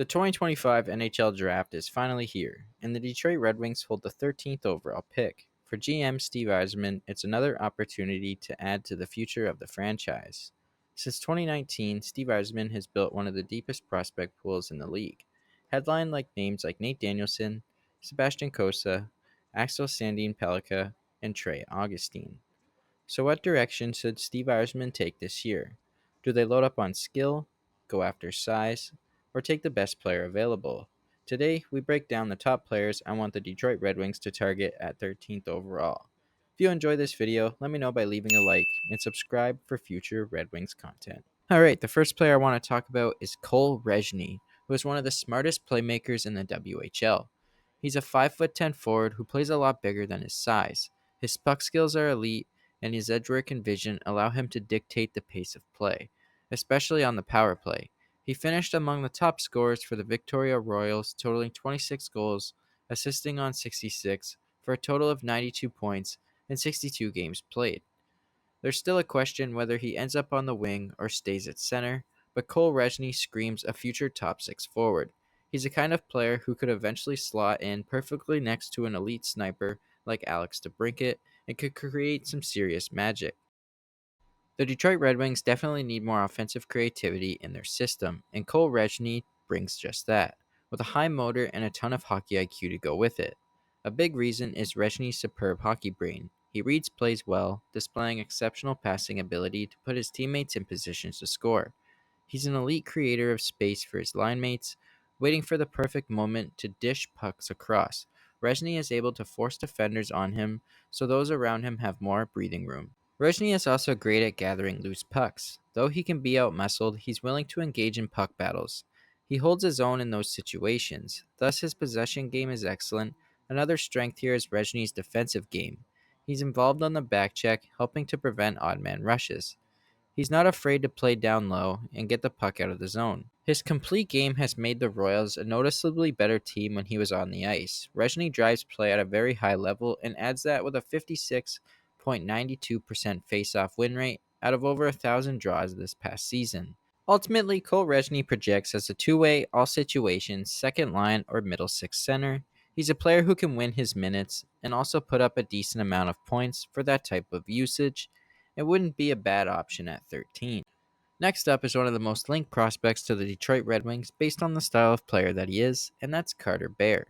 The 2025 NHL Draft is finally here, and the Detroit Red Wings hold the 13th overall pick. For GM Steve Yzerman, it's another opportunity to add to the future of the franchise. Since 2019, Steve Yzerman has built one of the deepest prospect pools in the league, headlined like names like Nate Danielson, Sebastian Cossa, Axel Sandin Pellikka, and Trey Augustine. So, what direction should Steve Yzerman take this year? Do they load up on skill, go after size, or take the best player available? Today, we break down the top players I want the Detroit Red Wings to target at 13th overall. If you enjoy this video, let me know by leaving a like and subscribe for future Red Wings content. Alright, the first player I want to talk about is Cole Reschny, who is one of the smartest playmakers in the WHL. He's a 5'10" forward who plays a lot bigger than his size. His puck skills are elite, and his edge work and vision allow him to dictate the pace of play, especially on the power play. He finished among the top scorers for the Victoria Royals, totaling 26 goals, assisting on 66, for a total of 92 points in 62 games played. There's still a question whether he ends up on the wing or stays at center, but Cole Reschny screams a future top 6 forward. He's the kind of player who could eventually slot in perfectly next to an elite sniper like Alex DeBrincat and could create some serious magic. The Detroit Red Wings definitely need more offensive creativity in their system, and Cole Reschny brings just that, with a high motor and a ton of hockey IQ to go with it. A big reason is Reschny's superb hockey brain. He reads plays well, displaying exceptional passing ability to put his teammates in positions to score. He's an elite creator of space for his line mates, waiting for the perfect moment to dish pucks across. Reschny is able to force defenders on him, so those around him have more breathing room. Reschny is also great at gathering loose pucks. Though he can be outmuscled, he's willing to engage in puck battles. He holds his own in those situations, thus his possession game is excellent. Another strength here is Reschny's defensive game. He's involved on the back check, helping to prevent odd man rushes. He's not afraid to play down low and get the puck out of the zone. His complete game has made the Royals a noticeably better team when he was on the ice. Reschny drives play at a very high level and adds that with a 56.92% face-off win rate out of over 1,000 draws this past season. Ultimately, Cole Reschny projects as a two-way, all situations, second line or middle six center. He's a player who can win his minutes and also put up a decent amount of points for that type of usage. It wouldn't be a bad option at 13. Next up is one of the most linked prospects to the Detroit Red Wings based on the style of player that he is, and that's Carter Bear,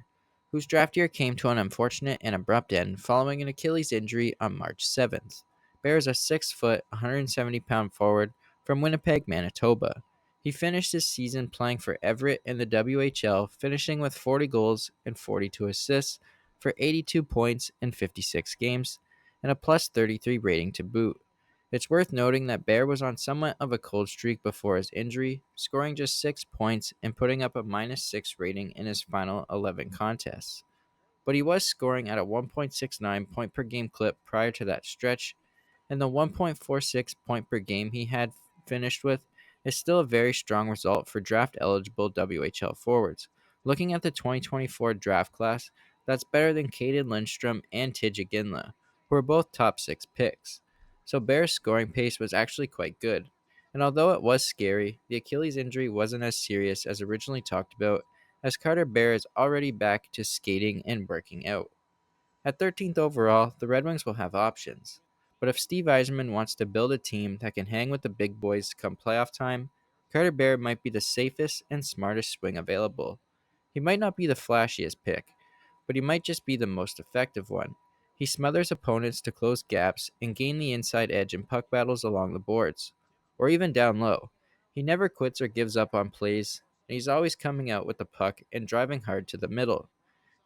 whose draft year came to an unfortunate and abrupt end following an Achilles injury on March 7th. Bear is a 6-foot, 170-pound forward from Winnipeg, Manitoba. He finished his season playing for Everett in the WHL, finishing with 40 goals and 42 assists for 82 points in 56 games, and a plus 33 rating to boot. It's worth noting that Bear was on somewhat of a cold streak before his injury, scoring just 6 points and putting up a -6 rating in his final 11 contests. But he was scoring at a 1.69 point per game clip prior to that stretch, and the 1.46 point per game he had finished with is still a very strong result for draft eligible WHL forwards. Looking at the 2024 draft class, that's better than Caden Lindstrom and Tidja Ginla, who are both top 6 picks. So Bear's scoring pace was actually quite good. And although it was scary, the Achilles injury wasn't as serious as originally talked about, as Carter Bear is already back to skating and working out. At 13th overall, the Red Wings will have options. But if Steve Yzerman wants to build a team that can hang with the big boys come playoff time, Carter Bear might be the safest and smartest swing available. He might not be the flashiest pick, but he might just be the most effective one. He smothers opponents to close gaps and gain the inside edge in puck battles along the boards, or even down low. He never quits or gives up on plays, and he's always coming out with the puck and driving hard to the middle.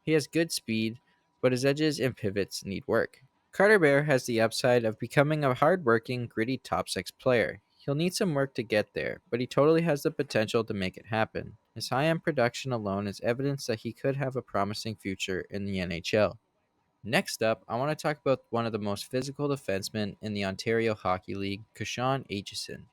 He has good speed, but his edges and pivots need work. Carter Bear has the upside of becoming a hard-working, gritty top 6 player. He'll need some work to get there, but he totally has the potential to make it happen. His high-end production alone is evidence that he could have a promising future in the NHL. Next up, I want to talk about one of the most physical defensemen in the Ontario Hockey League, Kashawn Aitcheson,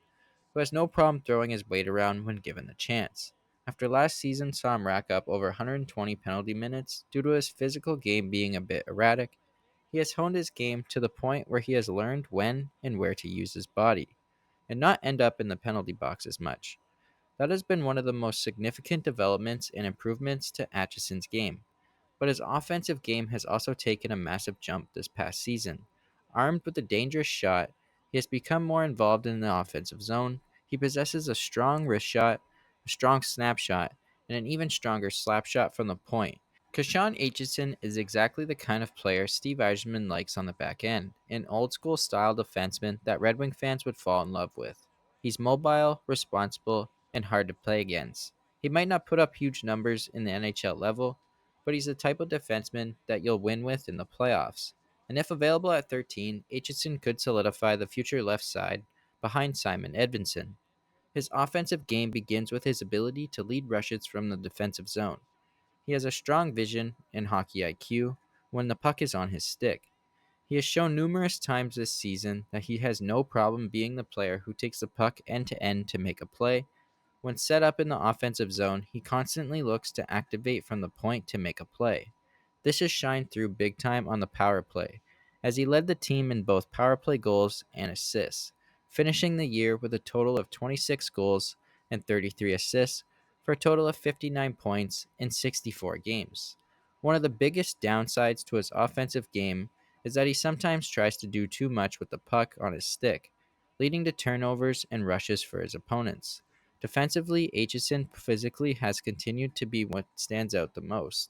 who has no problem throwing his weight around when given the chance. After last season saw him rack up over 120 penalty minutes due to his physical game being a bit erratic, he has honed his game to the point where he has learned when and where to use his body, and not end up in the penalty box as much. That has been one of the most significant developments and improvements to Aitcheson's game. But his offensive game has also taken a massive jump this past season. Armed with a dangerous shot, he has become more involved in the offensive zone. He possesses a strong wrist shot, a strong snap shot, and an even stronger slap shot from the point. Kashawn Aitcheson is exactly the kind of player Steve Yzerman likes on the back end, an old school style defenseman that Red Wing fans would fall in love with. He's mobile, responsible, and hard to play against. He might not put up huge numbers in the NHL level, but he's the type of defenseman that you'll win with in the playoffs. And if available at 13, Aitchison could solidify the future left side behind Simon Edvinsson. His offensive game begins with his ability to lead rushes from the defensive zone. He has a strong vision and hockey IQ when the puck is on his stick. He has shown numerous times this season that he has no problem being the player who takes the puck end to end to make a play. When set up in the offensive zone, he constantly looks to activate from the point to make a play. This has shined through big time on the power play, as he led the team in both power play goals and assists, finishing the year with a total of 26 goals and 33 assists for a total of 59 points in 64 games. One of the biggest downsides to his offensive game is that he sometimes tries to do too much with the puck on his stick, leading to turnovers and rushes for his opponents. Defensively, Aitchison physically has continued to be what stands out the most.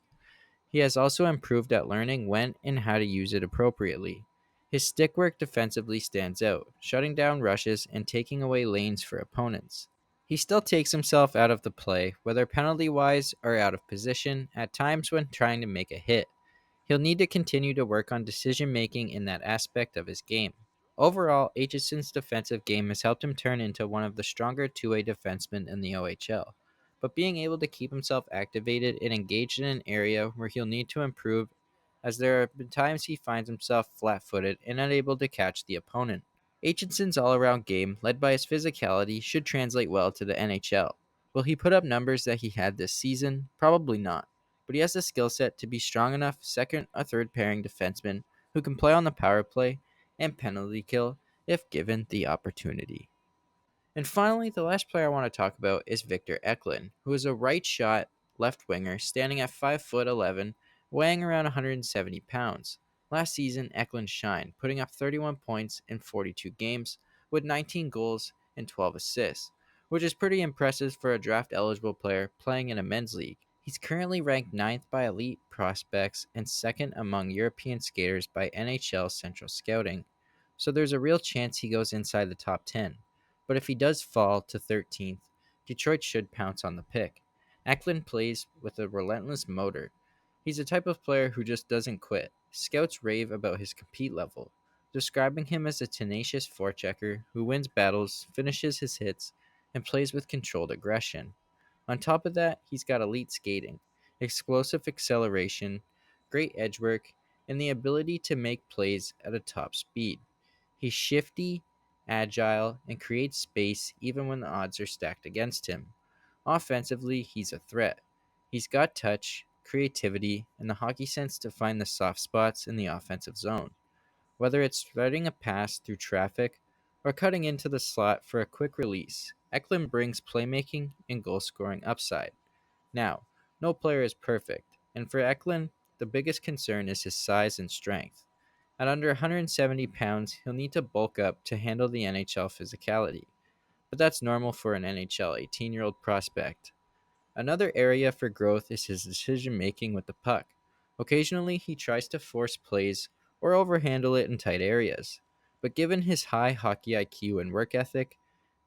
He has also improved at learning when and how to use it appropriately. His stick work defensively stands out, shutting down rushes and taking away lanes for opponents. He still takes himself out of the play, whether penalty wise or out of position, at times when trying to make a hit. He'll need to continue to work on decision making in that aspect of his game. Overall, Aitchison's defensive game has helped him turn into one of the stronger two-way defensemen in the OHL. But being able to keep himself activated and engaged in an area where he'll need to improve, as there have been times he finds himself flat-footed and unable to catch the opponent. Aitchison's all-around game, led by his physicality, should translate well to the NHL. Will he put up numbers that he had this season? Probably not, but he has the skill set to be strong enough second or third pairing defenseman who can play on the power play and penalty kill if given the opportunity. And finally, the last player I want to talk about is Victor Eklund, who is a right shot left winger standing at 5'11", weighing around 170 pounds. Last season, Eklund shined, putting up 31 points in 42 games with 19 goals and 12 assists, which is pretty impressive for a draft eligible player playing in a men's league. He's currently ranked 9th by elite prospects and 2nd among European skaters by NHL Central Scouting, so there's a real chance he goes inside the top 10. But if he does fall to 13th, Detroit should pounce on the pick. Eklund plays with a relentless motor. He's the type of player who just doesn't quit. Scouts rave about his compete level, describing him as a tenacious forechecker who wins battles, finishes his hits, and plays with controlled aggression. On top of that, he's got elite skating, explosive acceleration, great edge work, and the ability to make plays at a top speed. He's shifty, agile, and creates space even when the odds are stacked against him. Offensively, he's a threat. He's got touch, creativity, and the hockey sense to find the soft spots in the offensive zone. Whether it's threading a pass through traffic or cutting into the slot for a quick release, Eklund brings playmaking and goal scoring upside. Now, no player is perfect, and for Eklund, the biggest concern is his size and strength. At under 170 pounds, he'll need to bulk up to handle the NHL physicality, but that's normal for an NHL 18-year-old prospect. Another area for growth is his decision making with the puck. Occasionally, he tries to force plays or overhandle it in tight areas, but given his high hockey IQ and work ethic,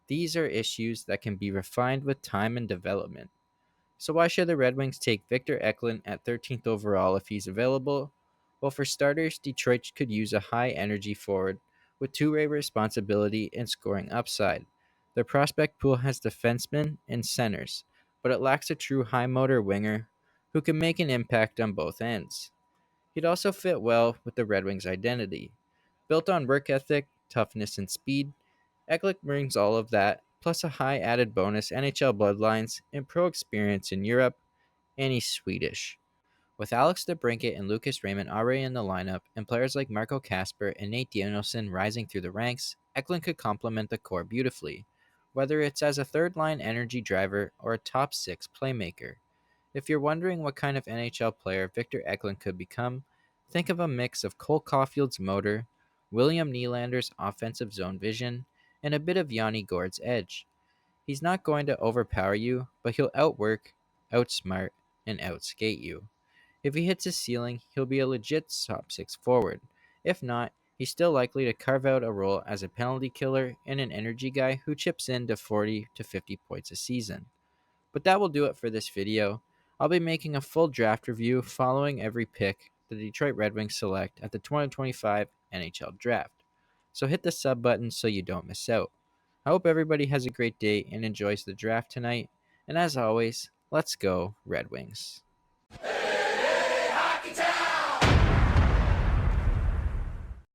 these are issues that can be refined with time and development. So why should the Red Wings take Victor Eklund at 13th overall if he's available? Well, for starters, Detroit could use a high-energy forward with two-way responsibility and scoring upside. Their prospect pool has defensemen and centers, but it lacks a true high-motor winger who can make an impact on both ends. He'd also fit well with the Red Wings' identity. Built on work ethic, toughness, and speed, Eklund brings all of that, plus a high added bonus NHL bloodlines and pro experience in Europe, and he's Swedish. With Alex DeBrincat and Lucas Raymond already in the lineup, and players like Marco Kasper and Nate Danielson rising through the ranks, Eklund could complement the core beautifully. whether it's as a third line energy driver or a top 6 playmaker. If you're wondering what kind of NHL player Victor Eklund could become, think of a mix of Cole Caulfield's motor, William Nylander's offensive zone vision, and a bit of Yanni Gourde's edge. He's not going to overpower you, but he'll outwork, outsmart, and outskate you. If he hits his ceiling, he'll be a legit top 6 forward. If not, he's still likely to carve out a role as a penalty killer and an energy guy who chips in to 40 to 50 points a season. But that will do it for this video. I'll be making a full draft review following every pick the Detroit Red Wings select at the 2025 NHL Draft. So hit the sub button so you don't miss out. I hope everybody has a great day and enjoys the draft tonight. And as always, let's go, Red Wings.